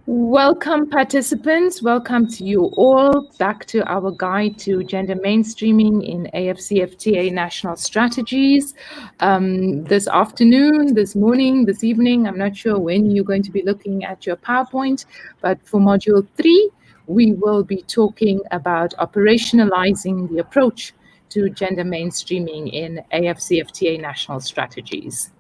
Welcome, participants. Welcome to you all back to our guide to gender mainstreaming in AFCFTA national strategies. This afternoon, this morning, this evening, I'm not sure when you're going to be looking at your PowerPoint, but for module 3, we will be talking about operationalizing the approach to gender mainstreaming in AFCFTA national strategies.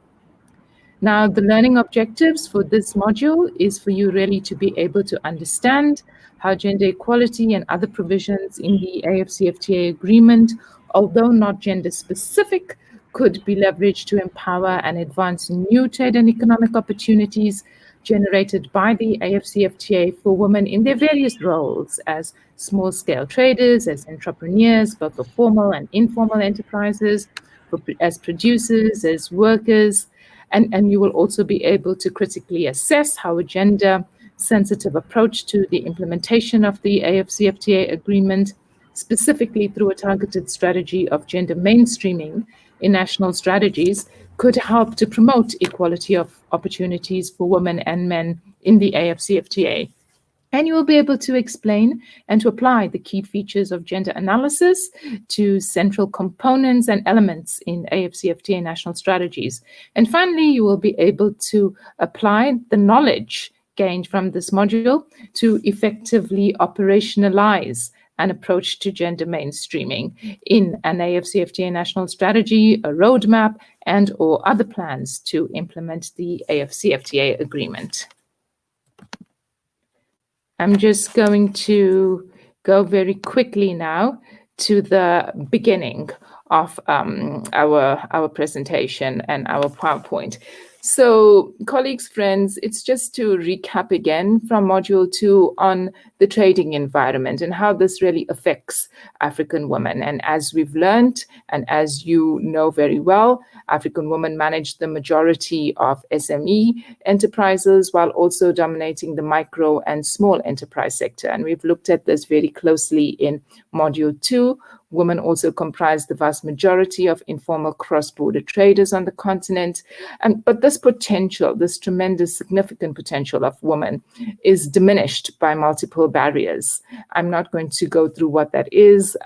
Now, the learning objectives for this module is for you really to be able to understand how gender equality and other provisions in the AFCFTA agreement, although not gender specific, could be leveraged to empower and advance new trade and economic opportunities generated by the AFCFTA for women in their various roles as small-scale traders, as entrepreneurs, both for formal and informal enterprises, as producers, as workers, and you will also be able to critically assess how a gender-sensitive approach to the implementation of the AFCFTA agreement, specifically through a targeted strategy of gender mainstreaming in national strategies, could help to promote equality of opportunities for women and men in the AFCFTA. And you will be able to explain and to apply the key features of gender analysis to central components and elements in AFCFTA national strategies. And finally, you will be able to apply the knowledge gained from this module to effectively operationalize an approach to gender mainstreaming in an AFCFTA national strategy, a roadmap, and or other plans to implement the AFCFTA agreement. I'm just going to go very quickly now to the beginning of our presentation and our PowerPoint. So, colleagues, friends, it's just to recap again from Module 2 on the trading environment and how this really affects African women. And as we've learned, and as you know very well, African women manage the majority of SME enterprises while also dominating the micro and small enterprise sector. And we've looked at this very closely in Module 2. Women also comprise the vast majority of informal cross-border traders on the continent. But this potential, this tremendous, significant potential of women is diminished by multiple barriers. I'm not going to go through what that is.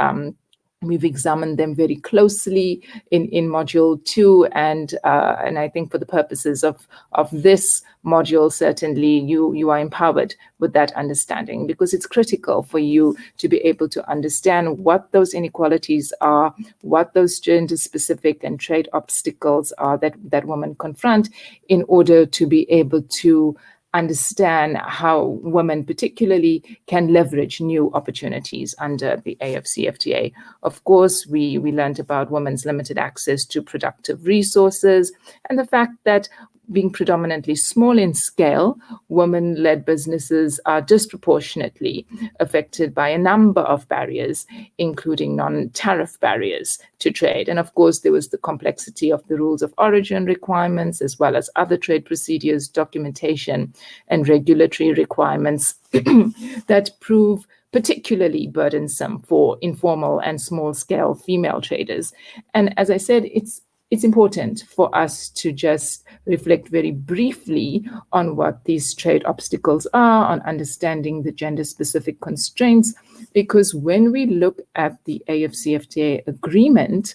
We've examined them very closely in Module 2, and I think for the purposes of this module, certainly you are empowered with that understanding, because it's critical for you to be able to understand what those inequalities are, what those gender-specific and trade obstacles are that women confront, in order to be able to understand how women particularly can leverage new opportunities under the AFCFTA. Of course, we learned about women's limited access to productive resources and the fact that being predominantly small in scale, women-led businesses are disproportionately affected by a number of barriers, including non-tariff barriers to trade. And of course, there was the complexity of the rules of origin requirements, as well as other trade procedures, documentation, and regulatory requirements that prove particularly burdensome for informal and small-scale female traders. And as I said, it's important for us to just reflect very briefly on what these trade obstacles are, on understanding the gender-specific constraints, because when we look at the AFCFTA agreement,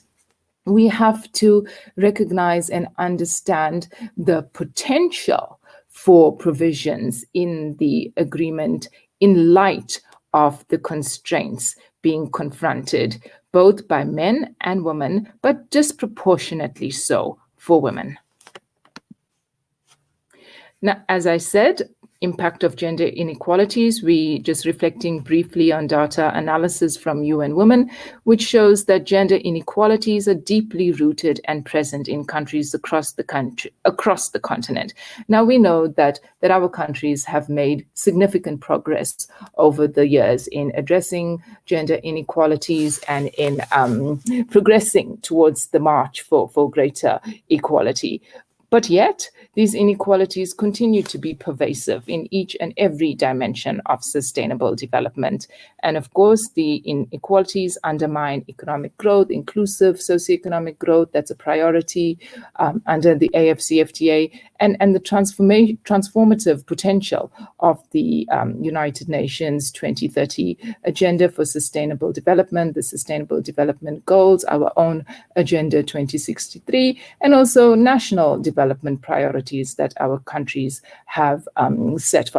we have to recognize and understand the potential for provisions in the agreement in light of the constraints being confronted both by men and women, but disproportionately so for women. Now, as I said, impact of gender inequalities, we just reflecting briefly on data analysis from UN Women, which shows that gender inequalities are deeply rooted and present in countries across the continent. Now, we know that our countries have made significant progress over the years in addressing gender inequalities and in progressing towards the march for greater equality. But yet, these inequalities continue to be pervasive in each and every dimension of sustainable development. And of course, the inequalities undermine economic growth, inclusive socioeconomic growth. That's a priority under the AFCFTA, and the transformative potential of the United Nations 2030 Agenda for Sustainable Development, the Sustainable Development Goals, our own Agenda 2063, and also national development priorities that our countries have set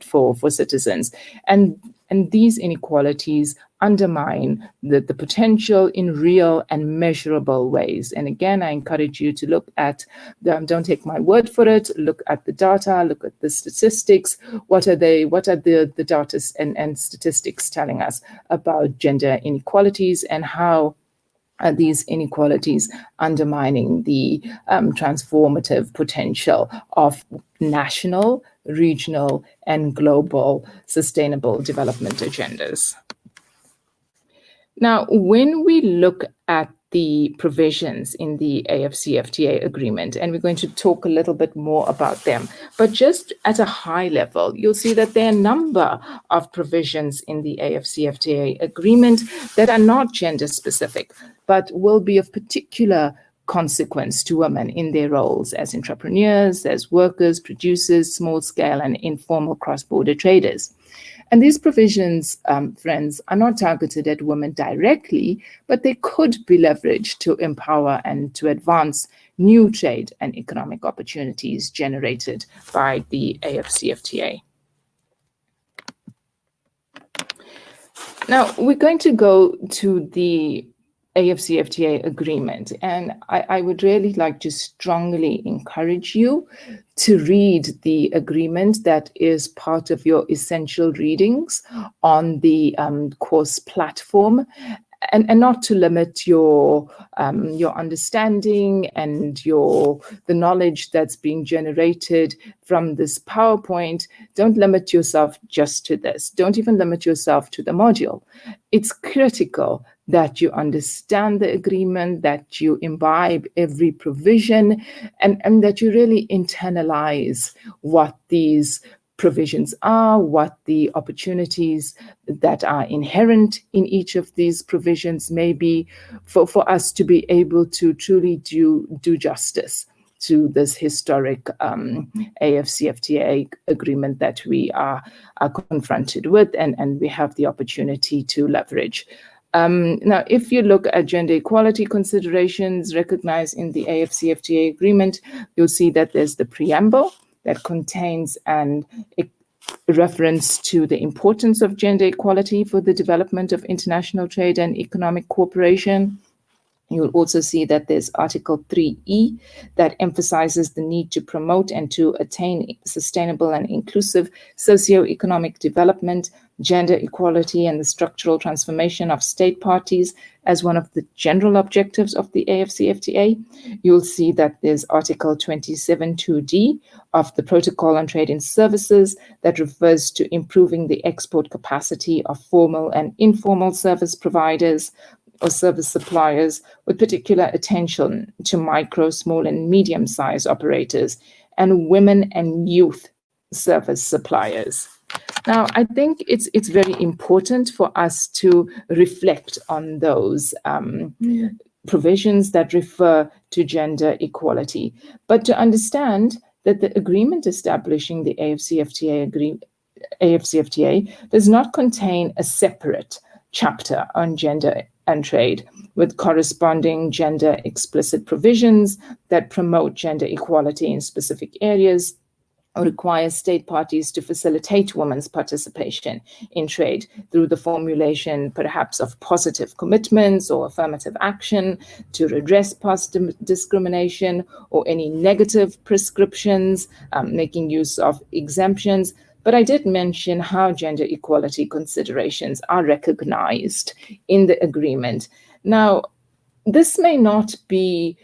for citizens. And these inequalities undermine the potential in real and measurable ways. And again, I encourage you to look at, don't take my word for it, look at the data, look at the statistics. What are the data and statistics telling us about gender inequalities, and how are these inequalities undermining the transformative potential of national, regional, and global sustainable development agendas? Now, when we look at the provisions in the AFCFTA agreement, and we're going to talk a little bit more about them, but just at a high level, you'll see that there are a number of provisions in the AFCFTA agreement that are not gender specific, but will be of particular consequence to women in their roles as entrepreneurs, as workers, producers, small-scale and informal cross-border traders. And these provisions, friends, are not targeted at women directly, but they could be leveraged to empower and to advance new trade and economic opportunities generated by the AFCFTA. Now, we're going to go to the AFCFTA agreement, and I would really like to strongly encourage you to read the agreement that is part of your essential readings on the course platform, and not to limit your understanding and the knowledge that's being generated from this PowerPoint. Don't limit yourself just to this. Don't even limit yourself to the module. It's critical that you understand the agreement, that you imbibe every provision, and that you really internalize what these provisions are, what the opportunities that are inherent in each of these provisions may be, for us to be able to truly do justice to this historic AFCFTA agreement that we are confronted with, and we have the opportunity to leverage. Now, if you look at gender equality considerations recognized in the AFCFTA agreement, you'll see that there's the preamble that contains a reference to the importance of gender equality for the development of international trade and economic cooperation. You'll also see that there's Article 3E that emphasizes the need to promote and to attain sustainable and inclusive socio-economic development, gender equality, and the structural transformation of state parties as one of the general objectives of the AFCFTA. You'll see that there's Article 27.2D of the Protocol on Trade in Services that refers to improving the export capacity of formal and informal service providers or service suppliers, with particular attention to micro, small, and medium-sized operators, and women and youth service suppliers. Now, I think it's very important for us to reflect on those provisions that refer to gender equality, but to understand that the agreement establishing the AFCFTA does not contain a separate chapter on gender and trade, with corresponding gender explicit provisions that promote gender equality in specific areas, or require state parties to facilitate women's participation in trade through the formulation, perhaps, of positive commitments or affirmative action to redress past discrimination, or any negative prescriptions, making use of exemptions. But I did mention how gender equality considerations are recognized in the agreement. Now, this may not be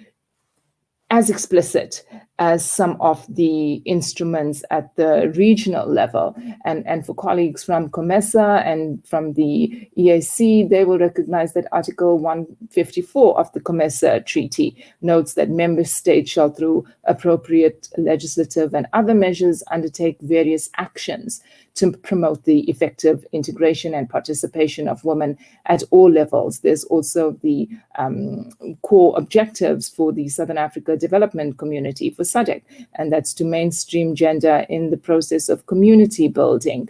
as explicit as some of the instruments at the regional level. And for colleagues from COMESA and from the EAC, they will recognize that Article 154 of the COMESA Treaty notes that member states shall, through appropriate legislative and other measures, undertake various actions to promote the effective integration and participation of women at all levels. There's also the core objectives for the Southern Africa Development Community, for SADC, and that's to mainstream gender in the process of community building.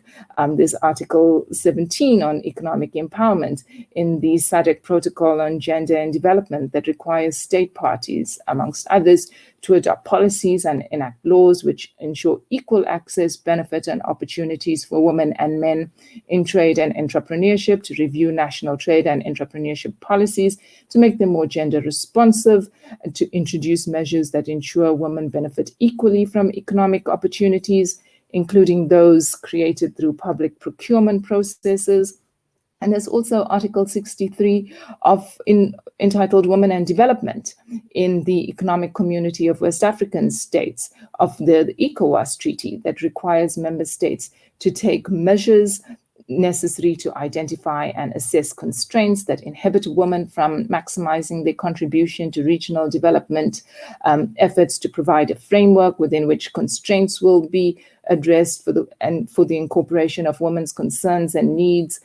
There's Article 17 on economic empowerment in the SADC Protocol on Gender and Development that requires state parties, amongst others, to adopt policies and enact laws which ensure equal access, benefit, and opportunities for women and men in trade and entrepreneurship, to review national trade and entrepreneurship policies, to make them more gender responsive, and to introduce measures that ensure women benefit equally from economic opportunities, including those created through public procurement processes. And there's also Article 63 entitled Women and Development in the Economic Community of West African States of the ECOWAS Treaty that requires member states to take measures necessary to identify and assess constraints that inhibit women from maximizing their contribution to regional development, efforts to provide a framework within which constraints will be addressed for the incorporation of women's concerns and needs,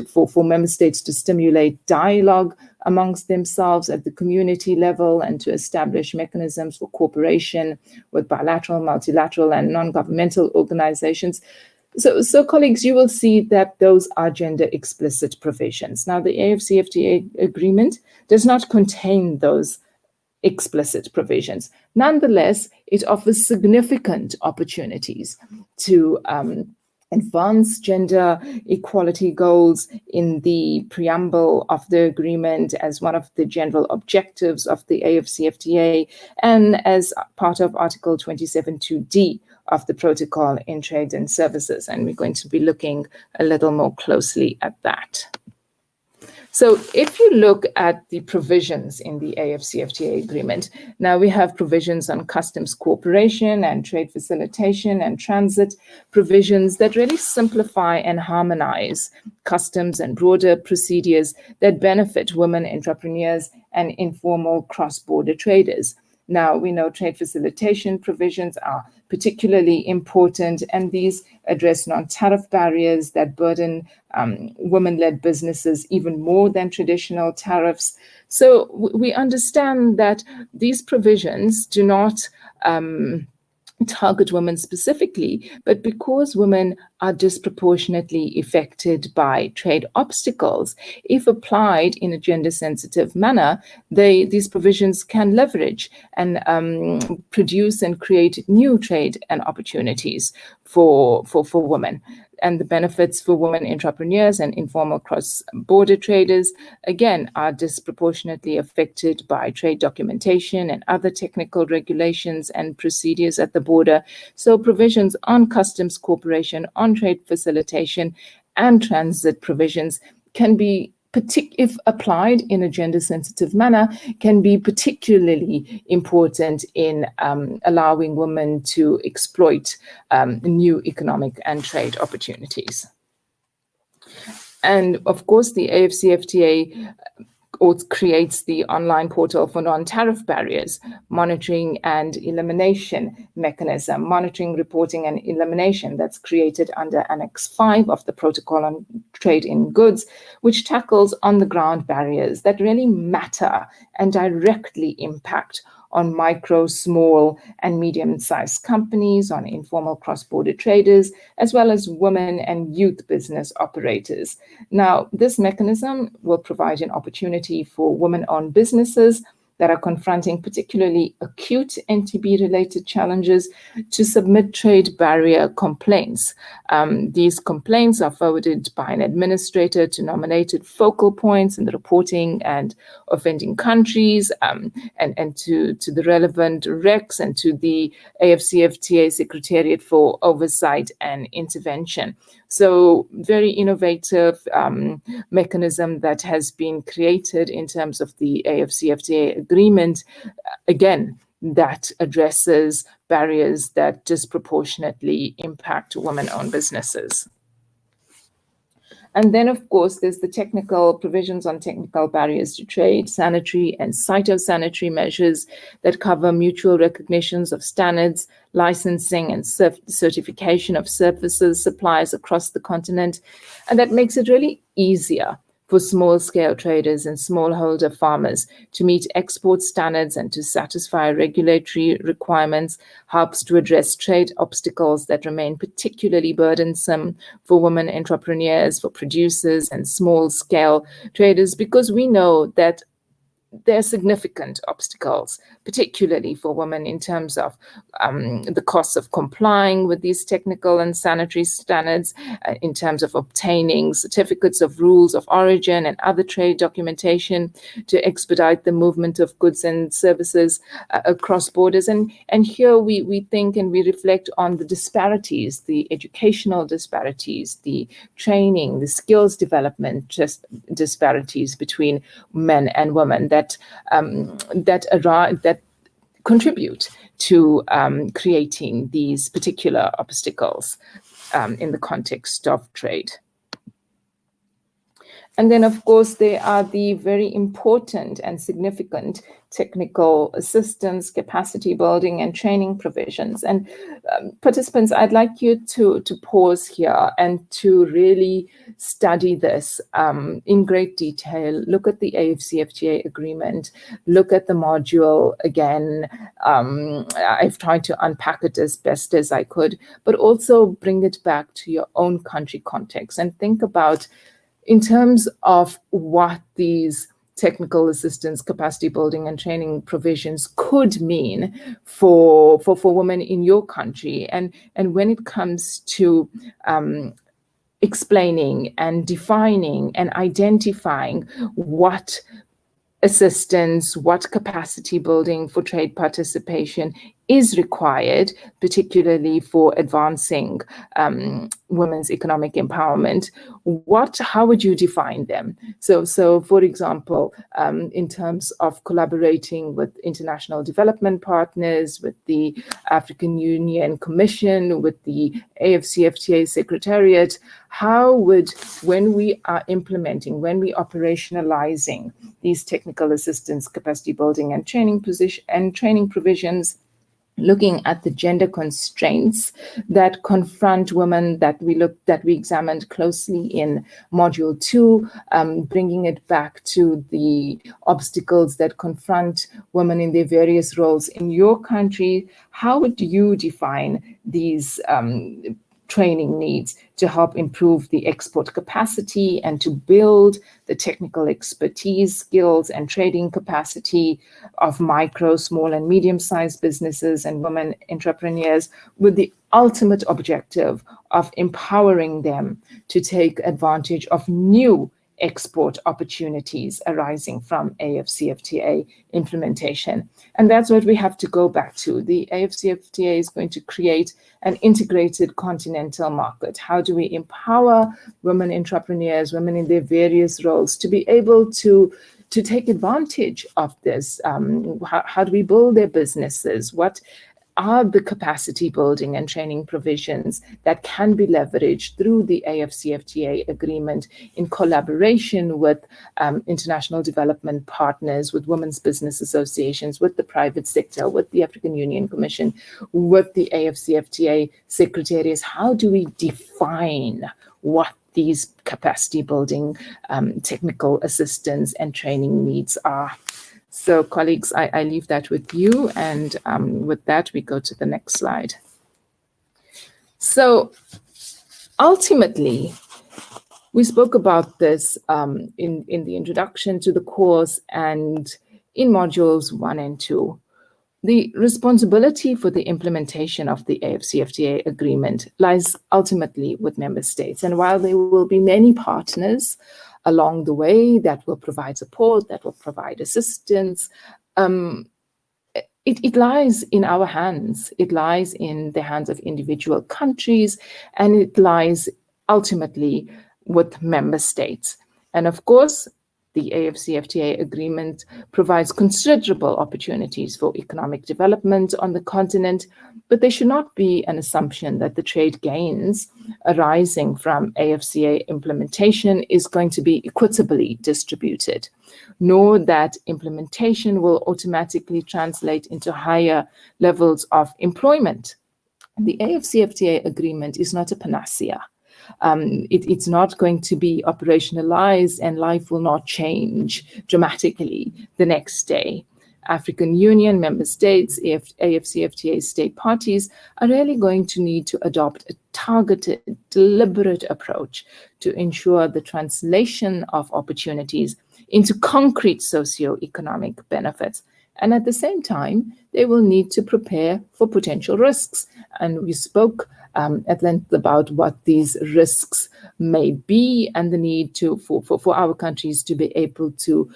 for member states to stimulate dialogue amongst themselves at the community level and to establish mechanisms for cooperation with bilateral, multilateral, and non-governmental organizations. So colleagues, you will see that those are gender explicit provisions. Now, the AFCFTA agreement does not contain those explicit provisions. Nonetheless, it offers significant opportunities to advance gender equality goals in the preamble of the agreement as one of the general objectives of the AFCFTA and as part of Article 27(2)(d) of the Protocol in Trade and Services. And we're going to be looking a little more closely at that. So if you look at the provisions in the AFCFTA agreement, now we have provisions on customs cooperation and trade facilitation and transit provisions that really simplify and harmonize customs and broader procedures that benefit women entrepreneurs and informal cross-border traders. Now, we know trade facilitation provisions are particularly important, and these address non-tariff barriers that burden women-led businesses even more than traditional tariffs. So we understand that these provisions do not target women specifically, but because women are disproportionately affected by trade obstacles, if applied in a gender-sensitive manner, these provisions can leverage and produce and create new trade and opportunities for women. And the benefits for women entrepreneurs and informal cross-border traders, again, are disproportionately affected by trade documentation and other technical regulations and procedures at the border. So provisions on customs cooperation, on trade facilitation, and transit provisions can be, if applied in a gender-sensitive manner, can be particularly important in allowing women to exploit new economic and trade opportunities. And of course, the AFCFTA creates the online portal for non-tariff barriers, monitoring and elimination mechanism, monitoring, reporting, and elimination that's created under Annex 5 of the Protocol on Trade in Goods, which tackles on-the-ground barriers that really matter and directly impact on micro, small, and medium-sized companies, on informal cross-border traders, as well as women and youth business operators. Now, this mechanism will provide an opportunity for women-owned businesses that are confronting particularly acute NTB-related challenges to submit trade barrier complaints. These complaints are forwarded by an administrator to nominated focal points in the reporting and offending countries, and to the relevant RECs and to the AFCFTA Secretariat for Oversight and Intervention. So very innovative mechanism that has been created in terms of the AFCFTA agreement, again, that addresses barriers that disproportionately impact women-owned businesses. And then, of course, there's the technical provisions on technical barriers to trade, sanitary and phytosanitary measures that cover mutual recognitions of standards, licensing and certification of services, suppliers across the continent. And that makes it really easier for small-scale traders and smallholder farmers to meet export standards and to satisfy regulatory requirements, helps to address trade obstacles that remain particularly burdensome for women entrepreneurs, for producers and small-scale traders, because we know that there are significant obstacles, particularly for women in terms of the costs of complying with these technical and sanitary standards, in terms of obtaining certificates of rules of origin and other trade documentation to expedite the movement of goods and services across borders. And here we think and we reflect on the disparities, the educational disparities, the training, the skills development disparities between men and women that contribute to creating these particular obstacles in the context of trade. And then, of course, there are the very important and significant technical assistance, capacity building, and training provisions. And participants, I'd like you to pause here and to really study this in great detail. Look at the AFCFTA agreement. Look at the module again. I've tried to unpack it as best as I could, but also bring it back to your own country context and think about, in terms of what these technical assistance, capacity building and training provisions could mean for women in your country. And when it comes to explaining and defining and identifying what assistance, what capacity building for trade participation is required, particularly for advancing women's economic empowerment, how would you define them? So for example, in terms of collaborating with international development partners, with the African Union Commission, with the AFCFTA Secretariat, how would, when we are implementing, when we operationalizing these technical assistance, capacity building and training provisions, looking at the gender constraints that confront women that we examined closely in module 2, bringing it back to the obstacles that confront women in their various roles in your country, how would you define these training needs to help improve the export capacity and to build the technical expertise, skills, and trading capacity of micro, small, and medium-sized businesses and women entrepreneurs, with the ultimate objective of empowering them to take advantage of new export opportunities arising from AFCFTA implementation. And that's what we have to go back to. The AFCFTA is going to create an integrated continental market. How do we empower women entrepreneurs, women in their various roles, to be able to take advantage of this? How do we build their businesses? What are the capacity building and training provisions that can be leveraged through the AFCFTA agreement in collaboration with international development partners, with women's business associations, with the private sector, with the African Union Commission, with the AFCFTA secretariats? How do we define what these capacity building, technical assistance and training needs are? So colleagues, I leave that with you, and with that we go to the next slide. So ultimately, we spoke about this in the introduction to the course and in modules 1 and 2. The responsibility for the implementation of the AFCFTA agreement lies ultimately with member states. And while there will be many partners along the way that will provide support, that will provide assistance, it lies in our hands. It lies in the hands of individual countries, and it lies ultimately with member states. And of course, The AFCFTA agreement provides considerable opportunities for economic development on the continent, but there should not be an assumption that the trade gains arising from AFCA implementation is going to be equitably distributed, nor that implementation will automatically translate into higher levels of employment. The AFCFTA agreement is not a panacea. It's not going to be operationalized and life will not change dramatically the next day. African Union member states, AFCFTA state parties, are really going to need to adopt a targeted, deliberate approach to ensure the translation of opportunities into concrete socio-economic benefits. And at the same time, they will need to prepare for potential risks. And we spoke at length about what these risks may be and the need for our countries to be able to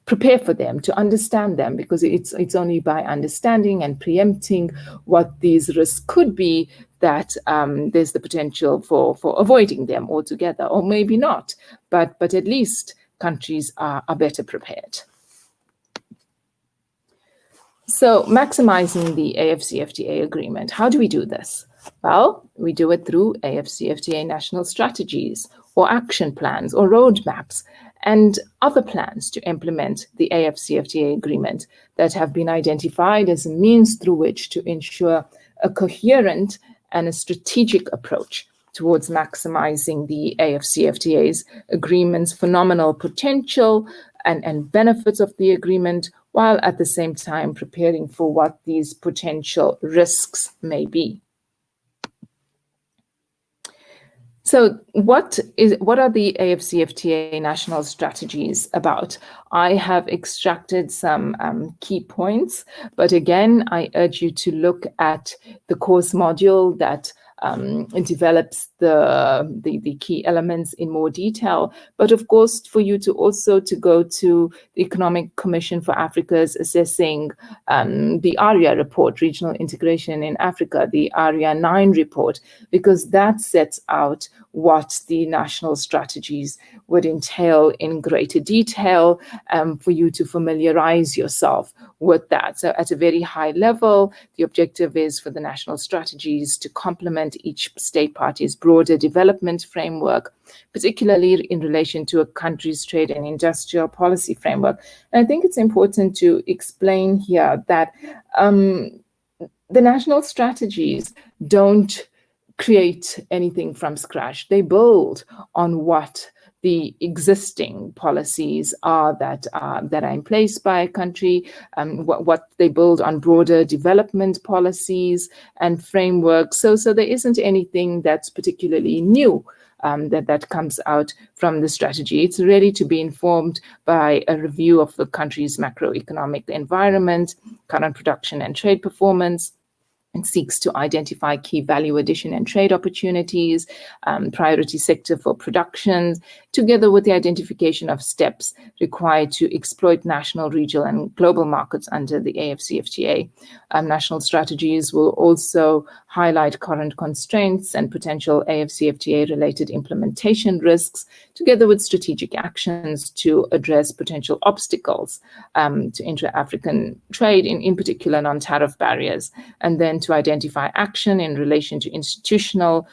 prepare for them, to understand them, because it's only by understanding and preempting what these risks could be that there's the potential for avoiding them altogether, or maybe not, but at least countries are better prepared. So maximizing the AFCFTA agreement, how do we do this? Well, we do it through AFCFTA national strategies or action plans or roadmaps and other plans to implement the AFCFTA agreement that have been identified as a means through which to ensure a coherent and a strategic approach towards maximizing the AFCFTA's agreement's phenomenal potential and benefits of the agreement, while at the same time preparing for what these potential risks may be. So what are the AFCFTA national strategies about? I have extracted some key points, but again, I urge you to look at the course module that develops the key elements in more detail. But of course, for you to also to go to the Economic Commission for Africa's assessing the ARIA report, Regional Integration in Africa, the ARIA 9 report, because that sets out what the national strategies would entail in greater detail for you to familiarize yourself with that. So at a very high level, the objective is for the national strategies to complement each state party's broader development framework, particularly in relation to a country's trade and industrial policy framework. And I think it's important to explain here that the national strategies don't create anything from scratch. They build on what the existing policies are that are in place by a country, what they build on broader development policies and frameworks. So there isn't anything that's particularly new that comes out from the strategy. It's really to be informed by a review of the country's macroeconomic environment, current production and trade performance, and seeks to identify key value addition and trade opportunities, priority sector for production, together with the identification of steps required to exploit national, regional, and global markets under the AFCFTA. National strategies will also highlight current constraints and potential AFCFTA-related implementation risks, together with strategic actions to address potential obstacles to intra-African trade, in particular non-tariff barriers, and then to identify action in relation to institutional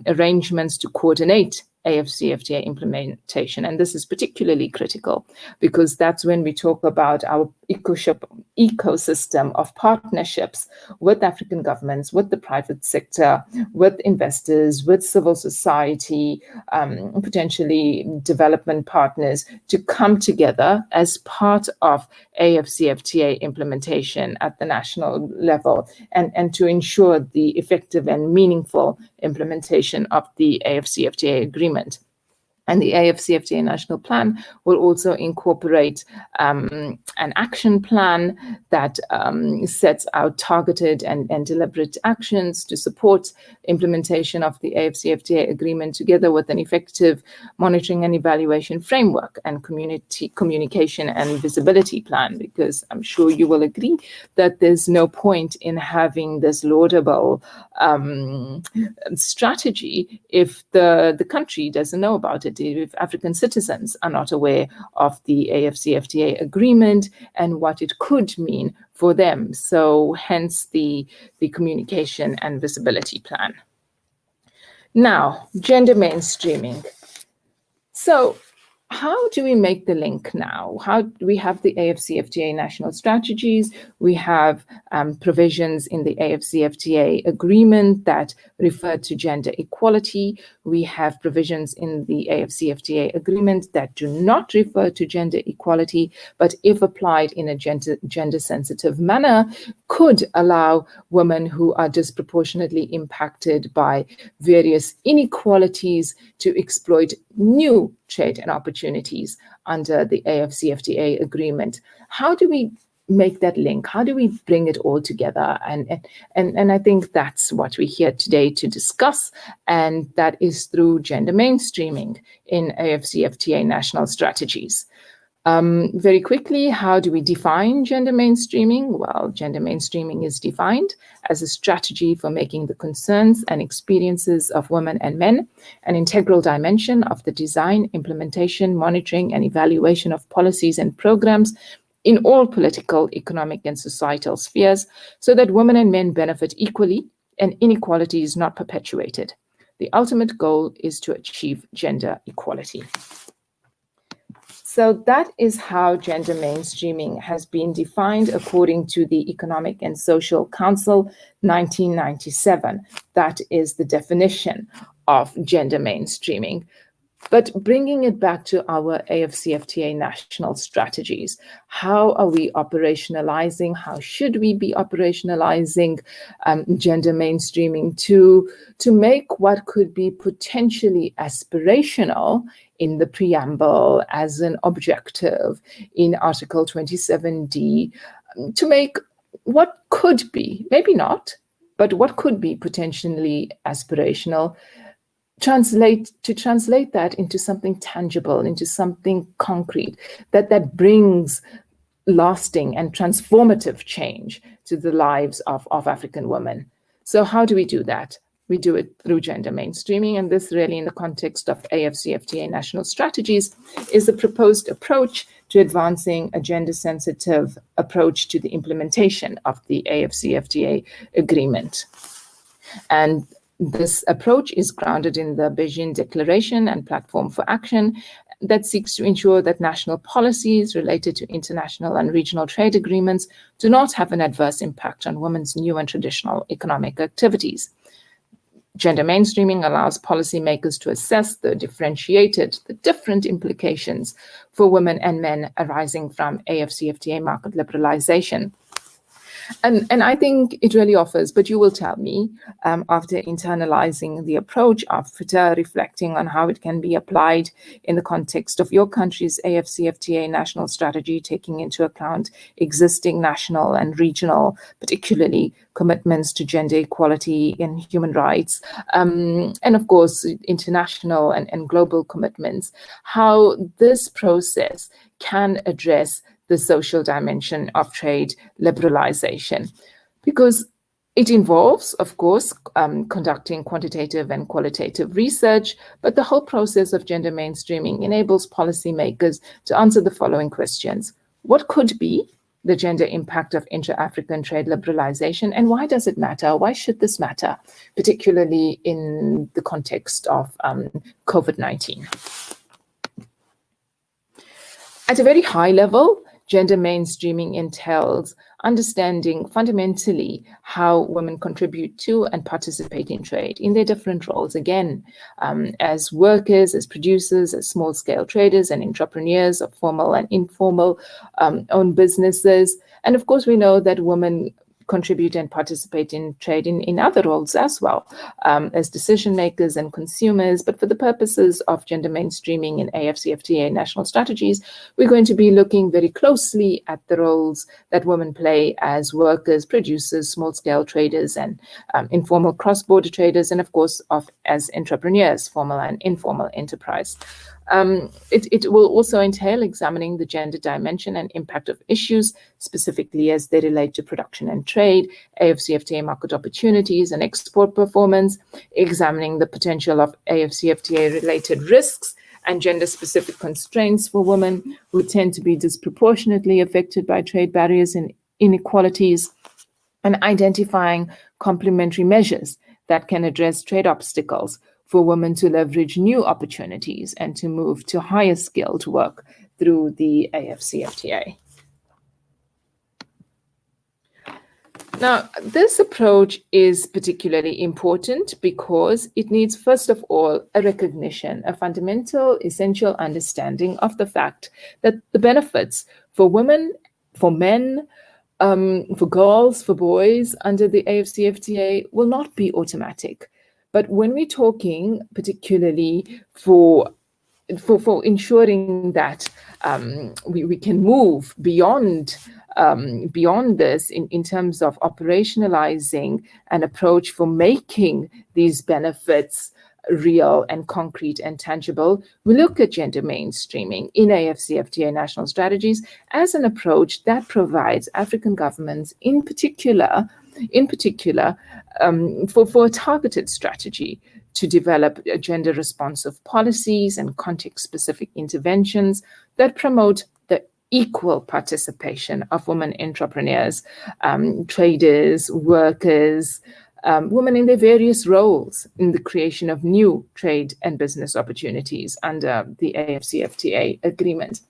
arrangements to coordinate AFCFTA implementation. And this is particularly critical because that's when we talk about our ecosystem of partnerships with African governments, with the private sector, with investors, with civil society, potentially development partners, to come together as part of AFCFTA implementation at the national level and to ensure the effective and meaningful implementation of the AFCFTA agreement. And the AFCFTA National Plan will also incorporate an action plan that sets out targeted and deliberate actions to support implementation of the AFCFTA agreement, together with an effective monitoring and evaluation framework and communication and visibility plan, because I'm sure you will agree that there's no point in having this laudable strategy if the country doesn't know about it, if African citizens are not aware of the AFCFTA agreement and what it could mean for them. So hence the communication and visibility plan. Now, gender mainstreaming. So how do we make the link now? We have the AFCFTA national strategies. We have provisions in the AFCFTA agreement that refer to gender equality. We have provisions in the AFCFTA agreement that do not refer to gender equality, but if applied in a gender-sensitive manner, could allow women who are disproportionately impacted by various inequalities to exploit new trade and opportunities under the AFCFTA agreement. How do we make that link? How do we bring it all together? And I think that's what we're here today to discuss, and that is through gender mainstreaming in AFCFTA national strategies. Very quickly, how do we define gender mainstreaming? Well, gender mainstreaming is defined as a strategy for making the concerns and experiences of women and men an integral dimension of the design, implementation, monitoring, and evaluation of policies and programs in all political, economic, and societal spheres, so that women and men benefit equally and inequality is not perpetuated. The ultimate goal is to achieve gender equality. So that is how gender mainstreaming has been defined according to the Economic and Social Council 1997. That is the definition of gender mainstreaming. But bringing it back to our AFCFTA national strategies, how are we operationalizing? How should we be operationalizing gender mainstreaming to make what could be potentially aspirational in the preamble as an objective in Article 27D, to make what could be, maybe not, but what could be potentially aspirational, translate that into something tangible, into something concrete, that brings lasting and transformative change to the lives of African women. So how do we do that? We do it through gender mainstreaming, and this really in the context of AFCFTA national strategies is a proposed approach to advancing a gender-sensitive approach to the implementation of the AFCFTA agreement. And this approach is grounded in the Beijing Declaration and Platform for Action that seeks to ensure that national policies related to international and regional trade agreements do not have an adverse impact on women's new and traditional economic activities. Gender mainstreaming allows policymakers to assess the different implications for women and men arising from AFCFTA market liberalization. And I think it really offers, but you will tell me, after internalizing the approach, after reflecting on how it can be applied in the context of your country's AFCFTA national strategy, taking into account existing national and regional, particularly commitments to gender equality and human rights, and of course, international and global commitments, how this process can address the social dimension of trade liberalization, because it involves, of course, conducting quantitative and qualitative research, but the whole process of gender mainstreaming enables policymakers to answer the following questions. What could be the gender impact of intra-African trade liberalization, and why does it matter? Why should this matter, particularly in the context of COVID-19? At a very high level, gender mainstreaming entails understanding fundamentally how women contribute to and participate in trade in their different roles, again, as workers, as producers, as small-scale traders and entrepreneurs of formal and informal owned businesses. And of course, we know that women contribute and participate in trade in other roles as well, as decision makers and consumers. But for the purposes of gender mainstreaming in AFCFTA national strategies, we're going to be looking very closely at the roles that women play as workers, producers, small-scale traders, and informal cross-border traders, and of course, as entrepreneurs, formal and informal enterprise. It will also entail examining the gender dimension and impact of issues, specifically as they relate to production and trade, AFCFTA market opportunities and export performance, examining the potential of AFCFTA-related risks and gender-specific constraints for women who tend to be disproportionately affected by trade barriers and inequalities, and identifying complementary measures that can address trade obstacles for women to leverage new opportunities and to move to higher skilled work through the AFCFTA. Now, this approach is particularly important because it needs, first of all, a recognition, a fundamental, essential understanding of the fact that the benefits for women, for men, for girls, for boys under the AFCFTA will not be automatic. But when we're talking particularly for ensuring that we can move beyond this in terms of operationalizing an approach for making these benefits real and concrete and tangible, we look at gender mainstreaming in AFCFTA national strategies as an approach that provides African governments in particular for a targeted strategy to develop gender responsive policies and context-specific interventions that promote the equal participation of women entrepreneurs, traders, workers, women in their various roles in the creation of new trade and business opportunities under the AFCFTA agreement.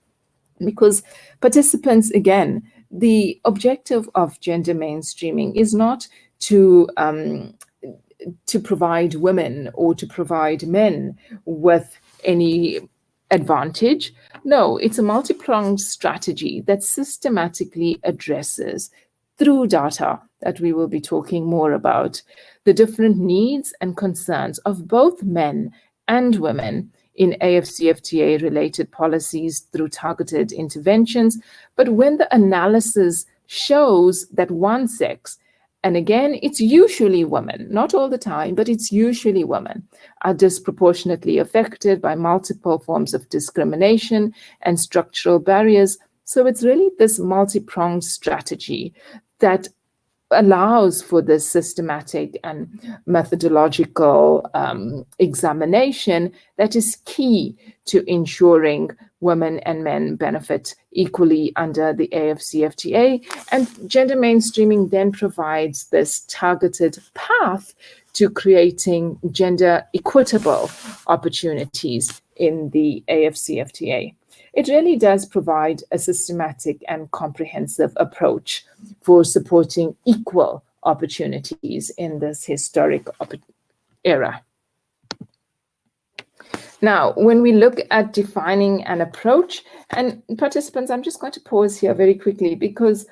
Because participants, again, the objective of gender mainstreaming is not to provide women or to provide men with any advantage. No, it's a multi-pronged strategy that systematically addresses, through data that we will be talking more about, the different needs and concerns of both men and women in AFCFTA related policies through targeted interventions. But when the analysis shows that one sex, and again, it's usually women, not all the time, but it's usually women, are disproportionately affected by multiple forms of discrimination and structural barriers. So it's really this multi-pronged strategy that allows for this systematic and methodological examination that is key to ensuring women and men benefit equally under the AFCFTA. And gender mainstreaming then provides this targeted path to creating gender equitable opportunities in the AFCFTA. It really does provide a systematic and comprehensive approach for supporting equal opportunities in this historic era. Now, when we look at defining an approach, and participants, I'm just going to pause here very quickly because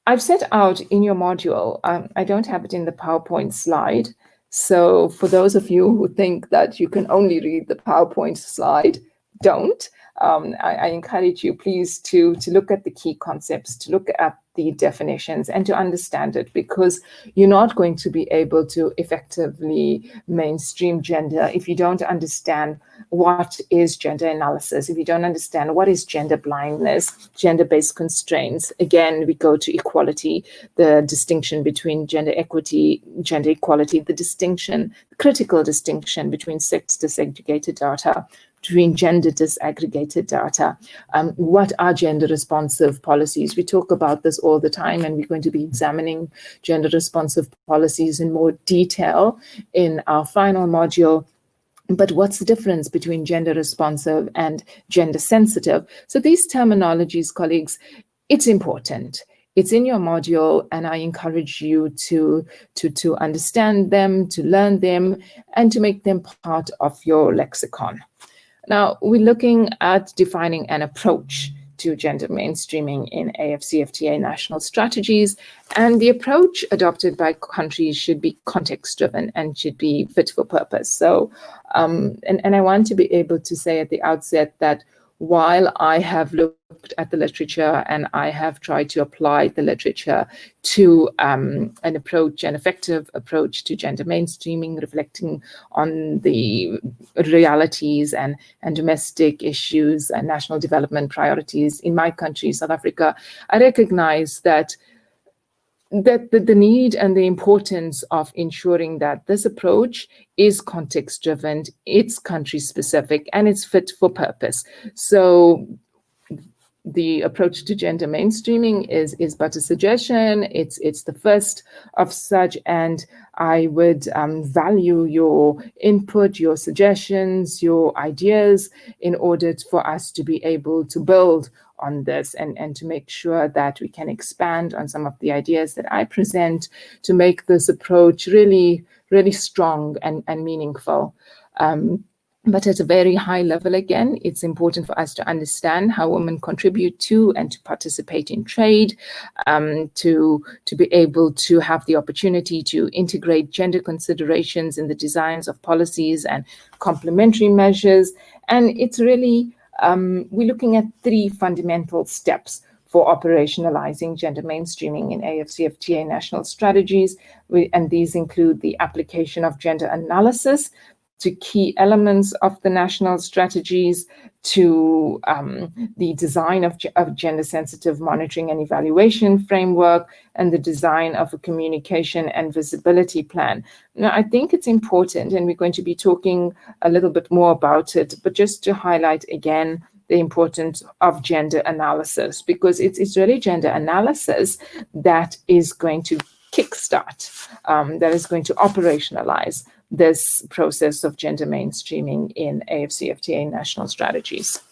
I've set out in your module, I don't have it in the PowerPoint slide. So for those of you who think that you can only read the PowerPoint slide, don't. I encourage you, please, to look at the key concepts, to look at the definitions and to understand it, because you're not going to be able to effectively mainstream gender if you don't understand what is gender analysis, if you don't understand what is gender blindness, gender-based constraints. Again, we go to equality, the distinction between gender equity, gender equality, the critical distinction between sex disaggregated data, between gender disaggregated data. What are gender responsive policies? We talk about this all the time, and we're going to be examining gender responsive policies in more detail in our final module. But what's the difference between gender responsive and gender sensitive? So these terminologies, colleagues, it's important. It's in your module, and I encourage you to understand them, to learn them, and to make them part of your lexicon. Now, we're looking at defining an approach to gender mainstreaming in AFCFTA national strategies, and the approach adopted by countries should be context-driven and should be fit for purpose. So, and I want to be able to say at the outset that while I have looked at the literature and I have tried to apply the literature to an effective approach to gender mainstreaming, reflecting on the realities and domestic issues and national development priorities in my country, South Africa, I recognize that that the need and the importance of ensuring that this approach is context-driven, it's country-specific, and it's fit for purpose. So the approach to gender mainstreaming is but a suggestion. It's the first of such, and I would value your input, your suggestions, your ideas in order for us to be able to build on this and to make sure that we can expand on some of the ideas that I present to make this approach really, really strong and meaningful. But at a very high level, again, it's important for us to understand how women contribute to and to participate in trade, to be able to have the opportunity to integrate gender considerations in the designs of policies and complementary measures. And it's really, we're looking at 3 fundamental steps for operationalizing gender mainstreaming in AFCFTA national strategies. And these include the application of gender analysis to key elements of the national strategies, to the design of gender-sensitive monitoring and evaluation framework, and the design of a communication and visibility plan. Now, I think it's important, and we're going to be talking a little bit more about it, but just to highlight again the importance of gender analysis, because it's really gender analysis that is going to kickstart, that is going to operationalize this process of gender mainstreaming in AFCFTA national strategies.